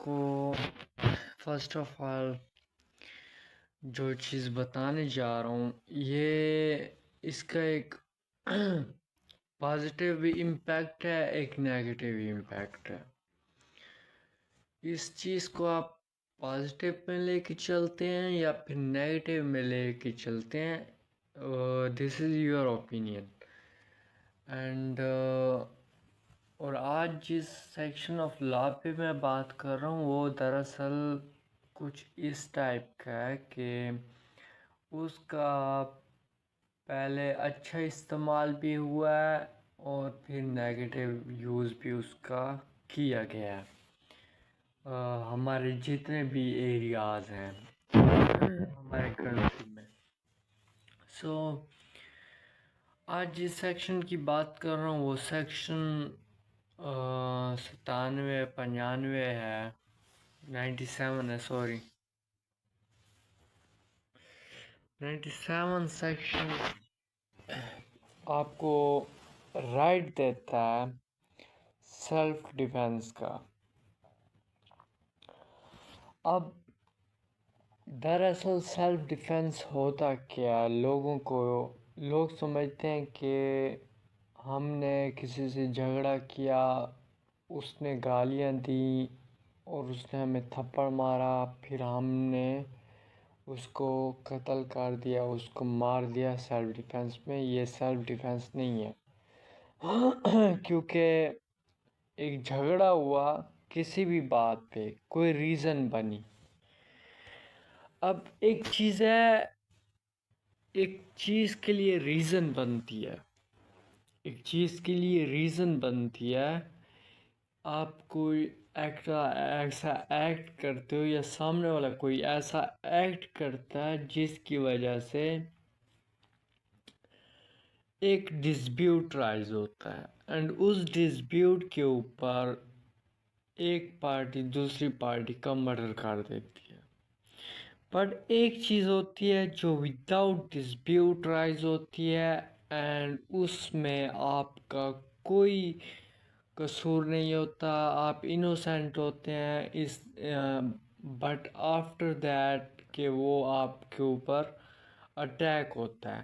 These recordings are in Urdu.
کو فرسٹ آف آل جو چیز بتانے جا رہا ہوں یہ اس کا ایک پازیٹیو بھی امپیکٹ ہے، ایک نیگیٹیو بھی امپیکٹ ہے۔ اس چیز کو آپ پازیٹیو میں لے کے چلتے ہیں یا پھر نیگیٹیو میں لے کے چلتے ہیں، دس از یور اوپینین۔ اینڈ اور آج جس سیکشن آف لا پہ میں بات کر رہا ہوں وہ دراصل کچھ اس ٹائپ کا ہے کہ اس کا پہلے اچھا استعمال بھی ہوا ہے اور پھر نیگیٹیو یوز بھی اس کا کیا گیا ہے ہمارے جتنے بھی ایریاز ہیں ہمارے کنٹری میں۔ آج جس سیکشن کی بات کر رہا ہوں وہ سیکشن 95 ہے، 97 ہے، سوری 97 سیکشن آپ کو رائٹ دیتا ہے سیلف ڈیفینس کا۔ اب دراصل سیلف ڈیفینس ہوتا کیا، لوگ سمجھتے ہیں کہ ہم نے کسی سے جھگڑا کیا، اس نے گالیاں دی اور اس نے ہمیں تھپڑ مارا، پھر ہم نے اس کو قتل کر دیا، اس کو مار دیا سیلف ڈیفینس میں۔ یہ سیلف ڈیفینس نہیں ہے کیونکہ ایک جھگڑا ہوا کسی بھی بات پہ، کوئی ریزن بنی۔ اب ایک چیز ہے، ایک چیز کے لیے ریزن بنتی ہے، ایک چیز کے لیے ریزن بنتی ہے، آپ کوئی ایسا ایکٹ کرتے ہو یا سامنے والا کوئی ایسا ایکٹ کرتا ہے جس کی وجہ سے ایک ڈسپیوٹ رائز ہوتا ہے، اینڈ اس ڈسپیوٹ کے اوپر ایک پارٹی دوسری پارٹی کا مرڈر کر دیتی ہے۔ بٹ ایک چیز ہوتی ہے جو وداؤٹ ڈسپیوٹ رائز ہوتی ہے اینڈ اس میں آپ کا کوئی قصور نہیں ہوتا، آپ انوسینٹ ہوتے ہیں، بٹ آفٹر دیٹ کہ وہ آپ کے اوپر اٹیک ہوتا ہے،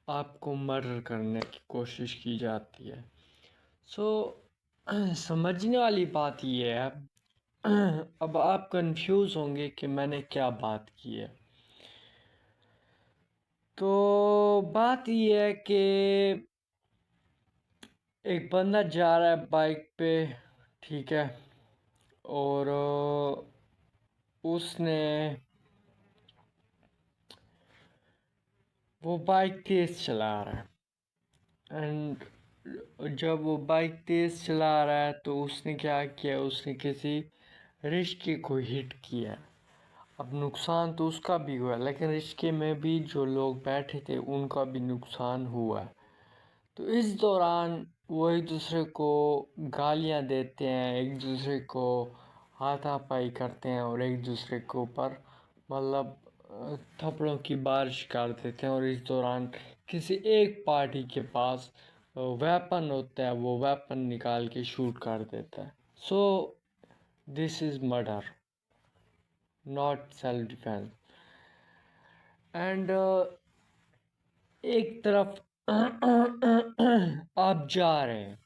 آپ کو مرڈر کرنے کی کوشش کی جاتی ہے۔ سمجھنے والی بات یہ ہے، اب آپ کنفیوز ہوں گے کہ میں نے کیا بات کی ہے۔ تو بات یہ ہے کہ ایک بندہ جا رہا ہے بائک پہ، ٹھیک ہے، اور اس نے وہ بائک تیز چلا رہا ہے، اینڈ جب وہ بائک تیز چلا رہا ہے تو اس نے کیا کیا، اس نے کسی رشتے کو ہٹ کیا۔ اب نقصان تو اس کا بھی ہوا لیکن رشتے میں بھی جو لوگ بیٹھے تھے ان کا بھی نقصان ہوا۔ تو اس دوران وہ ایک دوسرے کو گالیاں دیتے ہیں، ایک دوسرے کو ہاتھا پائی کرتے ہیں اور ایک دوسرے کے اوپر مطلب تھپڑوں کی بارش کر دیتے ہیں، اور اس دوران کسی ایک پارٹی کے پاس ویپن ہوتا ہے، وہ ویپن نکال کے شوٹ کر دیتا ہے۔ This is murder, not self defence. And ایک طرف آپ جا رہے ہیں،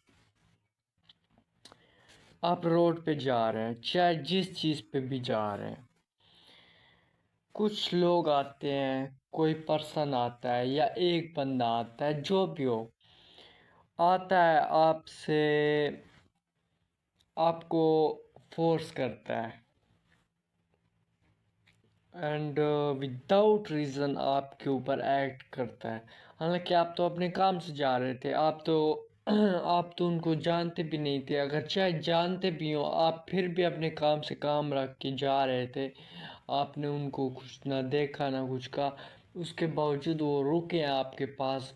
آپ روڈ پہ جا رہے ہیں، چاہے جس چیز پہ بھی جا رہے ہیں، کچھ لوگ آتے ہیں، کوئی پرسن آتا ہے یا ایک بندہ آتا ہے، جو بھی ہو آتا ہے، آپ کو فورس کرتا ہے، اینڈ وداؤٹ ریزن آپ کے اوپر ایکٹ کرتا ہے۔ حالانکہ آپ تو اپنے کام سے جا رہے تھے، آپ تو ان کو جانتے بھی نہیں تھے، اگر چاہے جانتے بھی ہوں آپ پھر بھی اپنے کام سے کام رکھ کے جا رہے تھے، آپ نے ان کو کچھ نہ دیکھا نہ کچھ کہا، اس کے باوجود وہ رکے ہیں آپ کے پاس،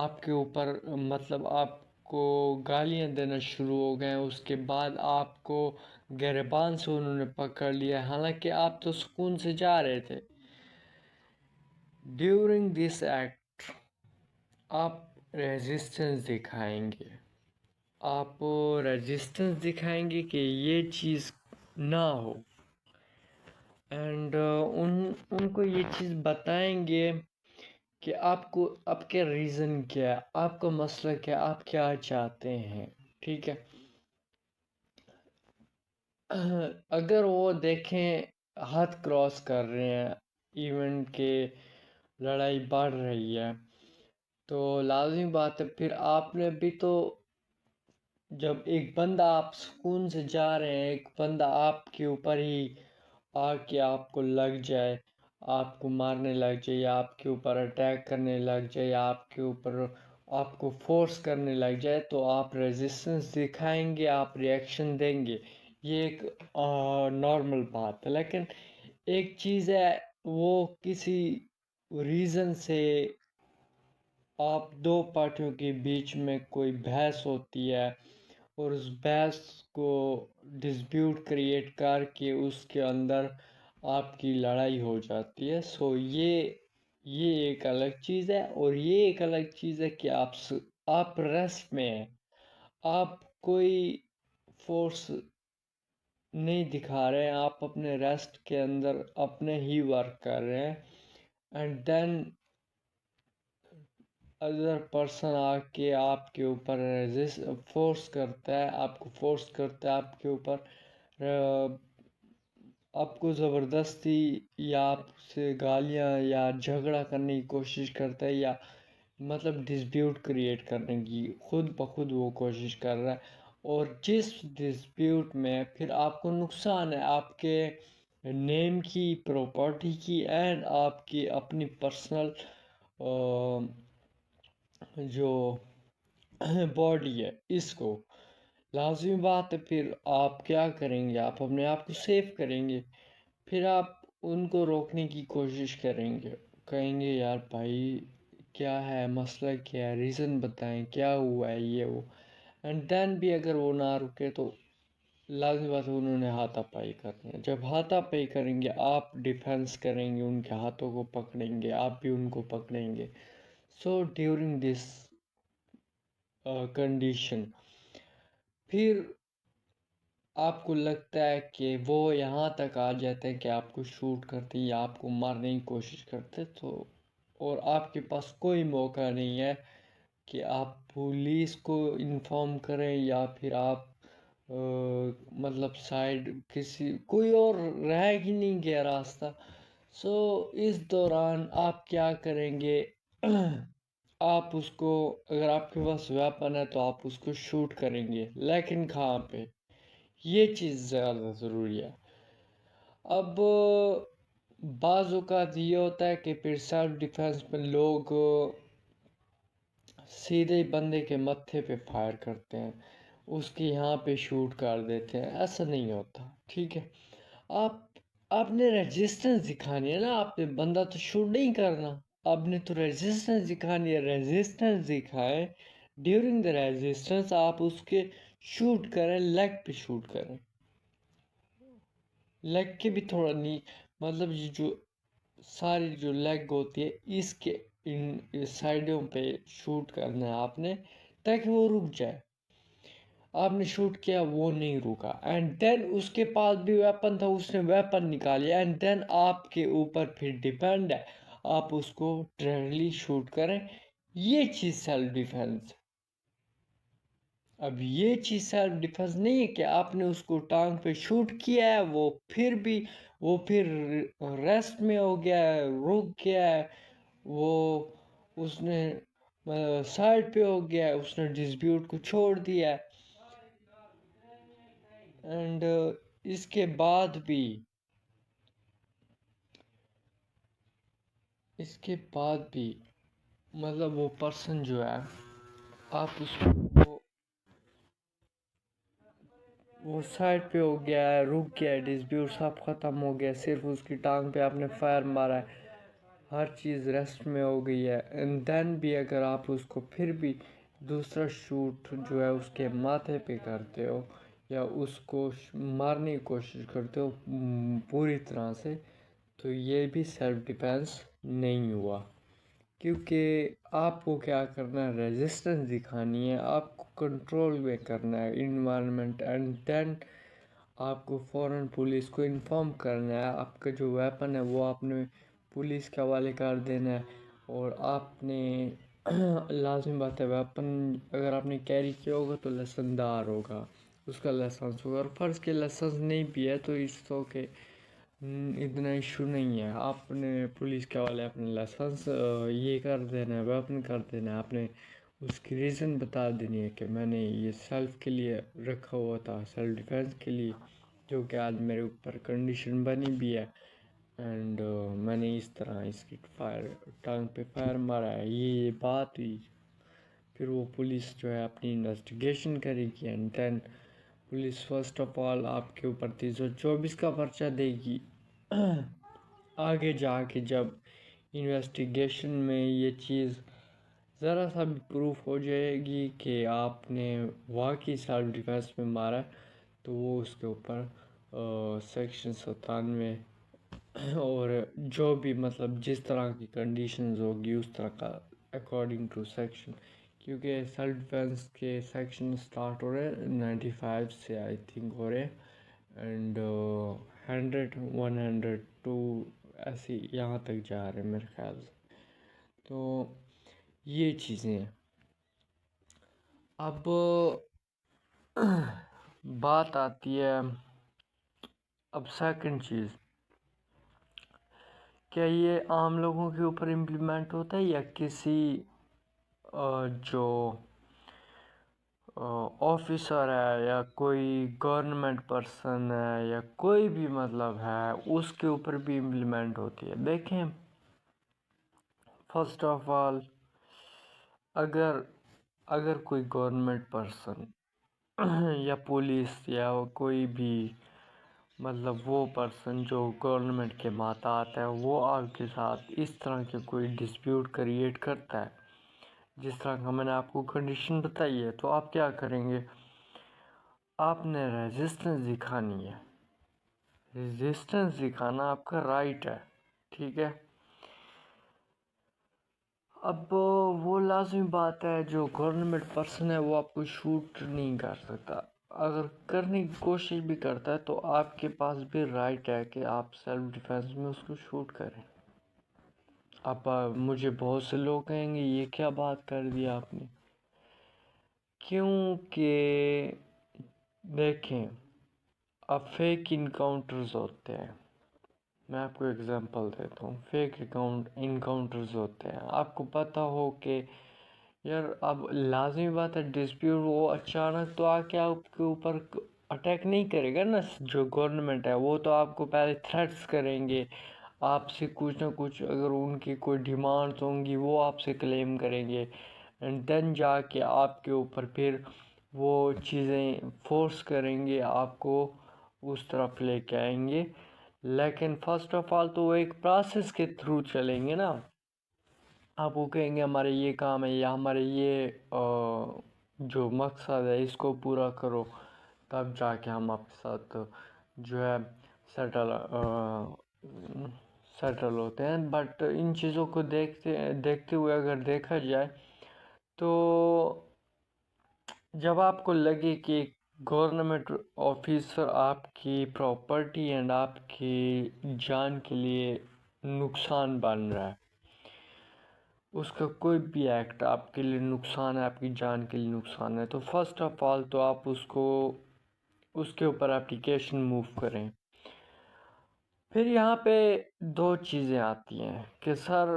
آپ کے اوپر مطلب آپ کو گالیاں دینا شروع ہو گئے، اس کے بعد آپ کو گریبان سے انہوں نے پکڑ لیا، حالانکہ آپ تو سکون سے جا رہے تھے۔ ڈیورنگ دس ایکٹ آپ ریزسٹنس دکھائیں گے، آپ ریزسٹنس دکھائیں گے کہ یہ چیز نہ ہو، اینڈ ان کو یہ چیز بتائیں گے کہ آپ کو آپ کے ریزن کیا ہے، آپ کا مسئلہ کیا، آپ کیا چاہتے ہیں، ٹھیک ہے۔ اگر وہ دیکھیں حد کراس کر رہے ہیں، ایونٹ کے لڑائی بڑھ رہی ہے، تو لازمی بات ہے پھر آپ نے بھی تو، جب ایک بندہ آپ سکون سے جا رہے ہیں، ایک بندہ آپ کے اوپر ہی آ کے آپ کو لگ جائے، آپ کو مارنے لگ جائے، یا آپ کے اوپر اٹیک کرنے لگ جائے، یا آپ کے اوپر آپ کو فورس کرنے لگ جائے، تو آپ ریزسٹنس دکھائیں گے، آپ ریئیکشن دیں گے، یہ ایک نارمل بات ہے۔ لیکن ایک چیز ہے، وہ کسی ریزن سے آپ دو پارٹیوں کے بیچ میں کوئی بحث ہوتی ہے، اور اس بحث کو ڈسپیوٹ کریٹ کر کے اس کے اندر آپ کی لڑائی ہو جاتی ہے، سو یہ ایک الگ چیز ہے۔ اور یہ ایک الگ چیز ہے کہ آپ ریسٹ میں ہیں، آپ کوئی فورس نہیں دکھا رہے ہیں، آپ اپنے ریسٹ کے اندر اپنے ہی ورک کر رہے ہیں، اینڈ دین ادر پرسن آ کے آپ کے اوپر فورس کرتا ہے، آپ کو فورس کرتا ہے آپ کے اوپر، آپ کو زبردستی یا آپ سے گالیاں یا جھگڑا کرنے کی کوشش کرتا ہے، یا مطلب ڈسپیوٹ کریٹ کرنے کی خود بخود وہ کوشش کر رہا ہے، اور جس ڈسپیوٹ میں پھر آپ کو نقصان ہے آپ کے نیم کی، پراپرٹی کی، اینڈ آپ کی اپنی پرسنل جو باڈی ہے، اس کو لازمی بات ہے پھر آپ کیا کریں گے، آپ اپنے آپ کو سیف کریں گے، پھر آپ ان کو روکنے کی کوشش کریں گے، کہیں گے یار بھائی کیا ہے مسئلہ، کیا ہے ریزن بتائیں، کیا ہوا ہے یہ وہ، اینڈ دین بھی اگر وہ نہ رکے تو لازمی بات ہے انہوں نے ہاتھا پائی کرنا ہے۔ جب ہاتھا پائی کریں گے، آپ ڈیفینس کریں گے، ان کے ہاتھوں کو پکڑیں گے، آپ بھی ان کو پکڑیں گے، سو ڈیورنگ دس کنڈیشن پھر آپ کو لگتا ہے کہ وہ یہاں تک آ جاتے ہیں کہ آپ کو شوٹ کرتے یا آپ کو مارنے کی کوشش کرتے، تو اور آپ کے پاس کوئی موقع نہیں ہے کہ آپ پولیس کو انفارم کریں، یا پھر آپ مطلب سائڈ کسی کوئی اور رہ ہی نہیں گیا راستہ، سو اس دوران آپ کیا کریں گے؟ آپ اس کو، اگر آپ کے پاس ویپن ہے تو آپ اس کو شوٹ کریں گے، لیکن کہاں پہ، یہ چیز زیادہ ضروری ہے۔ اب بعض اوقات یہ ہوتا ہے کہ پھر سیلف ڈیفenس میں لوگ سیدھے بندے کے متھے پہ فائر کرتے ہیں، اس کی یہاں پہ شوٹ کر دیتے ہیں، ایسا نہیں ہوتا، ٹھیک ہے۔ آپ آپ نے ریزسٹنس دکھانی ہے نا، آپ نے بندہ تو شوٹ نہیں کرنا، آپ نے تو ریزسٹنس دکھانی ہے، ریزسٹنس دکھائیں، ڈیورنگ دا ریزسٹنس آپ اس کے شوٹ کریں، لیگ پہ شوٹ کریں، لیگ کے بھی تھوڑا نہیں، مطلب یہ جو ساری جو لیگ ہوتی ہے اس کے ان سائڈوں پہ شوٹ کرنا ہے آپ نے، تاکہ وہ رک جائے۔ آپ نے شوٹ کیا، وہ نہیں رکا، اینڈ دین اس کے پاس بھی ویپن تھا، اس نے ویپن نکالی، اینڈ دین آپ کے اوپر پھر ڈیپینڈ ہے، آپ اس کو ڈائریکٹلی شوٹ کریں، یہ چیز سیلف ڈیفenس۔ اب یہ چیز سیلف ڈیفenس نہیں ہے کہ آپ نے اس کو ٹانگ پہ شوٹ کیا ہے، وہ پھر ریسٹ میں ہو گیا ہے، رک گیا ہے، وہ اس نے سائڈ پہ ہو گیا ہے، اس نے ڈسپیوٹ کو چھوڑ دیا ہے، اینڈ اس کے بعد بھی مطلب وہ پرسن جو ہے، آپ اس کو، وہ سائڈ پہ ہو گیا ہے، رک گیا ہے، ڈسپیوٹ سب ختم ہو گیا، صرف اس کی ٹانگ پہ آپ نے فائر مارا ہے، ہر چیز ریسٹ میں ہو گئی ہے، اینڈ دین بھی اگر آپ اس کو پھر بھی دوسرا شوٹ جو ہے اس کے ماتھے پہ کرتے ہو، یا اس کو مارنے کی کوشش کرتے ہو پوری طرح سے، تو یہ بھی سیلف ڈیفenس نہیں ہوا، کیونکہ آپ کو کیا کرنا ہے، ریزسٹنس دکھانی ہے، آپ کو کنٹرول میں کرنا ہے انوائرمنٹ، اینڈ دین آپ کو فوراً پولیس کو انفارم کرنا ہے، آپ کا جو ویپن ہے وہ آپ نے پولیس کے حوالے کر دینا ہے، اور آپ نے لازمی بات ہے ویپن اگر آپ نے کیری کیا ہوگا تو لائسنس دار ہوگا، اس کا لائسنس ہوگا، اور فرض کے لائسنس نہیں بھی ہے تو اس تو کہ اتنا ایشو نہیں ہے، آپ نے پولیس کے حوالے اپنے لائسنس یہ کر دینا ہے، ویپن کر دینا ہے، آپ نے اس کی ریزن بتا دینی ہے کہ میں نے یہ سیلف کے لیے رکھا ہوا تھا، سیلف ڈیفینس کے لیے، جو کہ آج میرے اوپر کنڈیشن بنی بھی ہے، اینڈ میں نے اس طرح اس کی ٹانگ پہ فائر مارا ہے، یہ بات ہوئی۔ پھر وہ پولیس جو ہے اپنی انویسٹیگیشن کرے گی، and then police first of all آپ کے اوپر 324 کا پرچہ دے گی۔ آگے جا کے جب انویسٹیگیشن میں یہ چیز ذرا سا بھی پروف ہو جائے گی کہ آپ نے واقعی سیلف ڈیفینس میں مارا، تو وہ اس کے اوپر سیکشن 97 اور جو بھی مطلب جس طرح کی کنڈیشنز ہوگی اس طرح کا اکارڈنگ ٹو سیکشن، کیونکہ سیلف ڈیفینس کے سیکشن سٹارٹ ہو رہے 95 سے آئی تھنک ہو رہے، اینڈ 100 102 ایسے یہاں تک جا رہے میرے خیال سے، تو یہ چیزیں ہیں۔ اب بات آتی ہے اب سیکنڈ چیز، کیا یہ عام لوگوں کے اوپر امپلیمنٹ ہوتا ہے یا کسی جو آفیسر ہے یا کوئی گورنمنٹ پرسن ہے یا کوئی بھی مطلب ہے اس کے اوپر بھی امپلیمنٹ ہوتی ہے؟ دیکھیں، فرسٹ آف آل اگر کوئی گورنمنٹ پرسن یا پولیس یا کوئی بھی مطلب وہ پرسن جو گورنمنٹ کے ماتحت ہے، وہ آپ کے ساتھ اس طرح کے کوئی ڈسپیوٹ کریٹ کرتا ہے جس طرح کا میں نے آپ کو کنڈیشن بتائی ہے، تو آپ کیا کریں گے؟ آپ نے ریزسٹنس دکھانی ہے، ریزسٹنس دکھانا آپ کا رائٹ ہے، ٹھیک ہے؟ اب وہ لازمی بات ہے جو گورنمنٹ پرسن ہے وہ آپ کو شوٹ نہیں کر سکتا، اگر کرنے کی کوشش بھی کرتا ہے تو آپ کے پاس بھی رائٹ ہے کہ آپ سیلف ڈیفینس میں اس کو شوٹ کریں۔ اب مجھے بہت سے لوگ کہیں گے یہ کیا بات کر دی آپ نے، کیونکہ دیکھیں اب فیک انکاؤنٹرز ہوتے ہیں، میں آپ کو اگزامپل دیتا ہوں، فیک انکاؤنٹرز ہوتے ہیں، آپ کو پتہ ہو کہ یار اب لازمی بات ہے ڈسپیوٹ وہ اچانک تو آ کے آپ کے اوپر اٹیک نہیں کرے گا نا، جو گورنمنٹ ہے وہ تو آپ کو پہلے تھریٹس کریں گے، آپ سے کچھ نہ کچھ اگر ان کی کوئی ڈیمانڈز ہوں گی وہ آپ سے کلیم کریں گے، اینڈ دین جا کے آپ کے اوپر پھر وہ چیزیں فورس کریں گے، آپ کو اس طرف لے کے آئیں گے، لیکن فرسٹ آف آل تو وہ ایک پروسیس کے تھرو چلیں گے نا، آپ وہ کہیں گے ہمارے یہ کام ہے یا ہمارے یہ جو مقصد ہے اس کو پورا کرو، تب جا کے ہم آپ کے ساتھ جو ہے سیٹل ہوتے ہیں۔ بٹ ان چیزوں کو دیکھتے ہوئے اگر دیکھا جائے تو جب آپ کو لگے کہ گورنمنٹ آفیسر آپ کی پراپرٹی اینڈ آپ کی جان کے لیے نقصان بن رہا ہے، اس کا کوئی بھی ایکٹ آپ کے لیے نقصان ہے، آپ کی جان کے لیے نقصان ہے، تو فرسٹ آف آل تو آپ اس کے اوپر اپلیکیشن موو کریں۔ پھر یہاں پہ دو چیزیں آتی ہیں کہ سر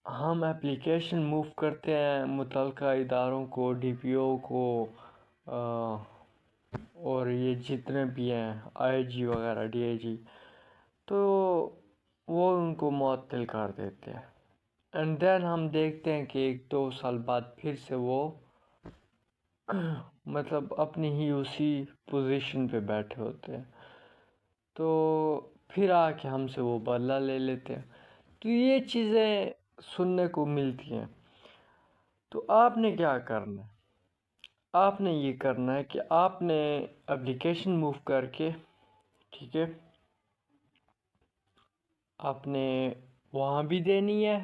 ہم اپلیکیشن موو کرتے ہیں متعلقہ اداروں کو، ڈی پی او کو اور یہ جتنے بھی ہیں آئی جی وغیرہ، ڈی آئی جی، تو وہ ان کو معطل کر دیتے ہیں، اینڈ دین ہم دیکھتے ہیں کہ 1-2 سال بعد پھر سے وہ مطلب اپنی ہی اسی پوزیشن پہ بیٹھے ہوتے ہیں، تو پھر آ کے ہم سے وہ بدلہ لے لیتے ہیں، تو یہ چیزیں سننے کو ملتی ہیں۔ تو آپ نے کیا کرنا ہے؟ آپ نے یہ کرنا ہے کہ آپ نے اپلیکیشن موو کر کے، ٹھیک ہے، آپ نے وہاں بھی دینی ہے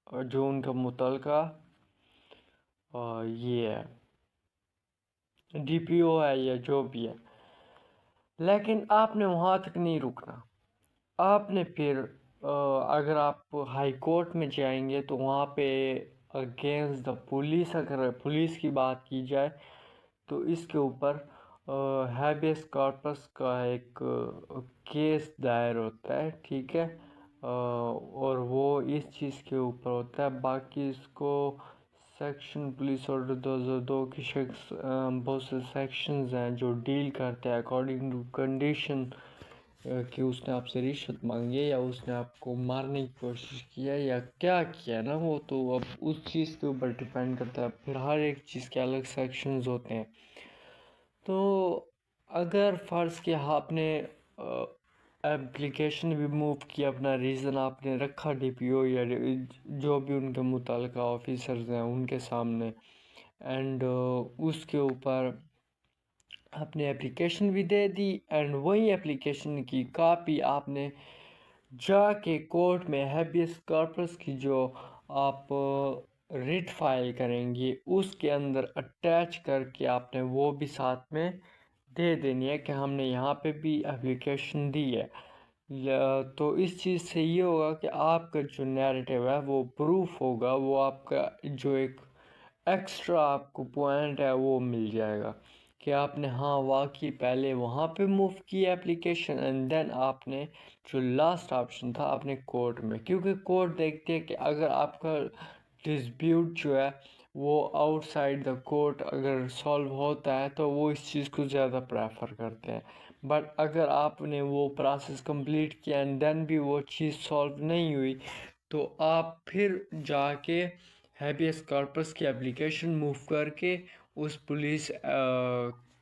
اور جو ان کا متعلقہ یہ ہے ڈی پی او ہے یا جو بھی ہے، لیکن آپ نے وہاں تک نہیں رکنا. آپ نے پھر اگر آپ ہائی کورٹ میں جائیں گے تو وہاں پہ اگینسٹ دا پولیس، اگر پولیس کی بات کی جائے تو اس کے اوپر ہیبیس کارپس کا ایک کیس دائر ہوتا ہے. ٹھیک ہے، اور وہ اس چیز کے اوپر ہوتا ہے. باقی اس کو سیکشن پولیس آرڈر 2002 کی بہت سے سیکشنز ہیں جو ڈیل کرتے ہیں اکارڈنگ ٹو کنڈیشن، کہ اس نے آپ سے رشوت مانگی ہے یا اس نے آپ کو مارنے کی کوشش کی ہے یا کیا کیا نا، وہ تو اب اس چیز کے اوپر ڈپینڈ کرتا ہے. پھر ہر ایک چیز کے الگ سیکشنز ہوتے ہیں. تو اگر فرض کیا آپ نے اپلیکیشن بھی موو کی، اپنا ریزن آپ نے رکھا ڈی پی او یا جو بھی ان کے متعلقہ آفیسرز ہیں ان کے سامنے، اینڈ اس کے اوپر آپ نے اپلیکیشن بھی دے دی، اینڈ وہی اپلیکیشن کی کاپی آپ نے جا کے کورٹ میں ہیبیس کارپس کی جو آپ ریٹ فائل کریں گے اس کے اندر اٹیچ کر کے آپ نے وہ بھی ساتھ میں دے دینی ہے کہ ہم نے یہاں پہ بھی اپلیکیشن دی ہے. تو اس چیز سے یہ ہوگا کہ آپ کا جو نیریٹیو ہے وہ پروف ہوگا، وہ آپ کا جو ایک ایکسٹرا آپ کو پوائنٹ ہے وہ مل جائے گا کہ آپ نے ہاں واقعی پہلے وہاں پہ موو کی اپلیکیشن، اینڈ دین آپ نے جو لاسٹ آپشن تھا آپ نے کورٹ میں، کیونکہ کورٹ دیکھتے ہیں کہ اگر آپ کا ڈسپیوٹ جو ہے وہ آؤٹ سائڈ دا کورٹ اگر سالو ہوتا ہے تو وہ اس چیز کو زیادہ پریفر کرتے ہیں. بٹ اگر آپ نے وہ پروسیس کمپلیٹ کیا اینڈ دین بھی وہ چیز سالو نہیں ہوئی تو آپ پھر جا کے ہیبیس کارپس کی اپلیکیشن موو کر کے اس پولیس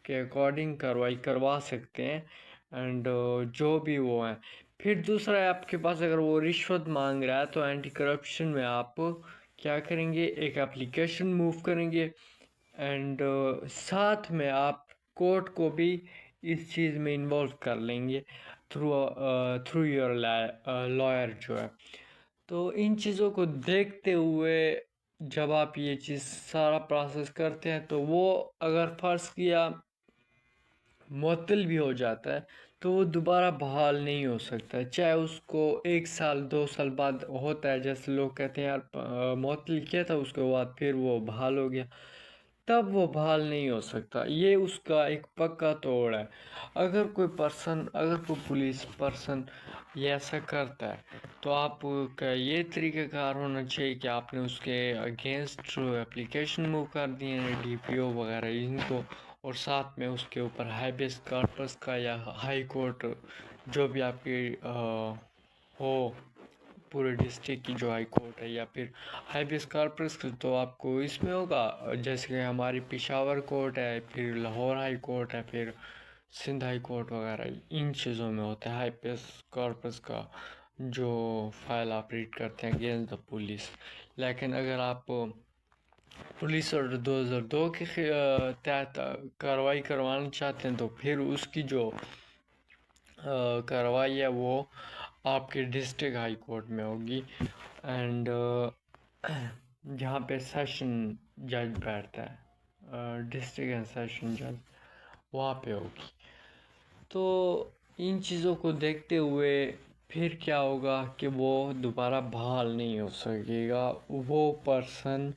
کے اکارڈنگ کاروائی کروا سکتے ہیں. اینڈ جو بھی وہ ہیں پھر دوسرا ہے آپ کے پاس اگر وہ رشوت مانگ رہا ہے تو اینٹی کرپشن میں آپ کیا کریں گے، ایک اپلیکیشن موو کریں گے، اینڈ ساتھ میں آپ کورٹ کو بھی اس چیز میں انوالو کر لیں گے تھرو یور لائر جو ہے. تو ان چیزوں کو دیکھتے ہوئے جب آپ یہ چیز سارا پروسیس کرتے ہیں تو وہ اگر فرض کیا معطل بھی ہو جاتا ہے تو وہ دوبارہ بحال نہیں ہو سکتا، چاہے اس کو 1 سال 2 سال بعد ہوتا ہے. جیسے لوگ کہتے ہیں یار معطل کیا تھا اس کے بعد پھر وہ بحال ہو گیا، تب وہ بحال نہیں ہو سکتا. یہ اس کا ایک پکا توڑ ہے. اگر کوئی پولیس پرسن یہ ایسا کرتا ہے تو آپ کا یہ طریقہ کار ہونا چاہیے کہ آپ نے اس کے اگینسٹ اپلیکیشن موو کر دی ہیں ڈی پی او وغیرہ ان کو، اور ساتھ میں اس کے اوپر ہیبیس کارپس کا یا ہائی کورٹ جو بھی آپ کی ہو پورے ڈسٹرکٹ کی جو ہائی کورٹ ہے، یا پھر ہیبیس کارپس تو آپ کو اس میں ہوگا جیسے کہ ہماری پشاور کورٹ ہے، پھر لاہور ہائی کورٹ ہے، پھر سندھ ہائی کورٹ وغیرہ، ان چیزوں میں ہوتا ہے ہیبیس کارپس کا جو فائل آپ ریڈ کرتے ہیں اگینسٹ دا پولیس. لیکن اگر آپ پولیس آرڈر 2002 کے تحت کارروائی کروانا چاہتے ہیں تو پھر اس کی جو کارروائی ہے وہ آپ کے ڈسٹرکٹ ہائی کورٹ میں ہوگی، اینڈ جہاں پہ سیشن جج بیٹھتا ہے، ڈسٹرکٹ اینڈ سیشن جج وہاں پہ ہوگی. تو ان چیزوں کو دیکھتے ہوئے پھر کیا ہوگا کہ وہ دوبارہ بحال نہیں ہو سکے گا. وہ پرسن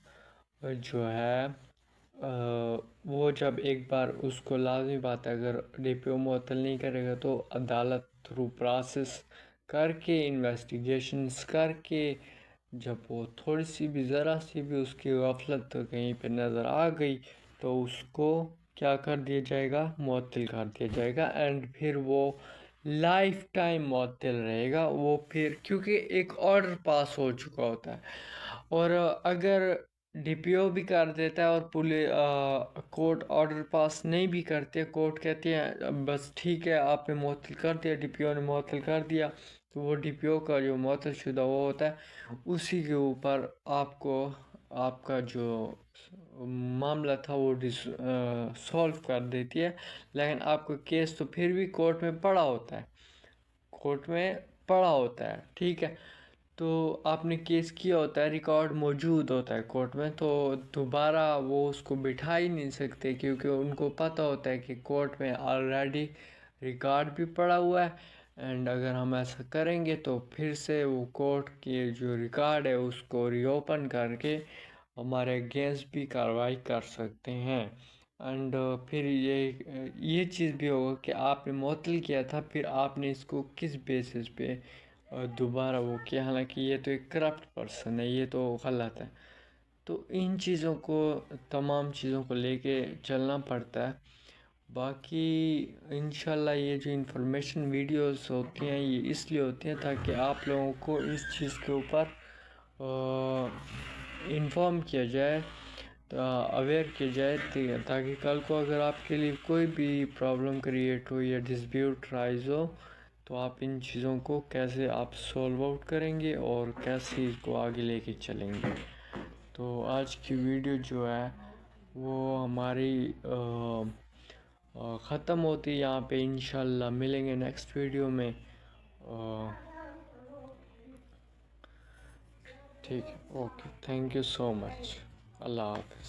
جو ہے وہ جب ایک بار اس کو لازمی بات ہے اگر ڈی پی او معطل نہیں کرے گا تو عدالت تھرو پروسیس کر کے انویسٹیگیشنز کر کے جب وہ تھوڑی سی بھی ذرا سی بھی اس کی غفلت کہیں پہ نظر آ گئی تو اس کو کیا کر دیا جائے گا، معطل کر دیا جائے گا. اینڈ پھر وہ لائف ٹائم معطل رہے گا وہ، پھر کیونکہ ایک آرڈر پاس ہو چکا ہوتا ہے. اور اگر ڈی پی او بھی کر دیتا ہے اور کورٹ آرڈر پاس نہیں بھی کرتے، کورٹ کہتے ہیں بس ٹھیک ہے آپ نے معطل کر دیا، ڈی پی او نے معطل کر دیا، تو وہ ڈی پی او کا جو معطل شدہ وہ ہوتا ہے اسی کے اوپر آپ کو آپ کا جو معاملہ تھا وہ سولو کر دیتی ہے. لیکن آپ کا کیس تو پھر بھی کورٹ میں پڑا ہوتا ہے، ٹھیک ہے. تو آپ نے کیس کیا ہوتا ہے، ریکارڈ موجود ہوتا ہے کورٹ میں، تو دوبارہ وہ اس کو بٹھا ہی نہیں سکتے کیونکہ ان کو پتہ ہوتا ہے کہ کورٹ میں آلریڈی ریکارڈ بھی پڑا ہوا ہے. اینڈ اگر ہم ایسا کریں گے تو پھر سے وہ کورٹ کے جو ریکارڈ ہے اس کو ری اوپن کر کے ہمارے اگینسٹ بھی کارروائی کر سکتے ہیں. اینڈ پھر یہ چیز بھی ہوگا کہ آپ نے معطل کیا تھا، پھر آپ نے اس کو کس بیسس پہ دوبارہ وہ کیا، حالانکہ یہ تو ایک کرپٹ پرسن ہے، یہ تو غلط ہے. تو ان چیزوں کو، تمام چیزوں کو لے کے چلنا پڑتا ہے. باقی انشاءاللہ یہ جو انفارمیشن ویڈیوز ہوتی ہیں یہ اس لیے ہوتی ہیں تاکہ آپ لوگوں کو اس چیز کے اوپر انفارم کیا جائے، اویئر کیا جائے، تاکہ کل کو اگر آپ کے لیے کوئی بھی پرابلم کریٹ ہو یا ڈسپیوٹ رائز ہو تو آپ ان چیزوں کو کیسے آپ سولو آؤٹ کریں گے اور کیسے اس کو آگے لے کے چلیں گے. تو آج کی ویڈیو جو ہے وہ ہماری ختم ہوتی ہے یہاں پہ. انشاءاللہ ملیں گے نیکسٹ ویڈیو میں. ٹھیک ہے، اوکے، تھینک یو سو مچ. اللہ حافظ.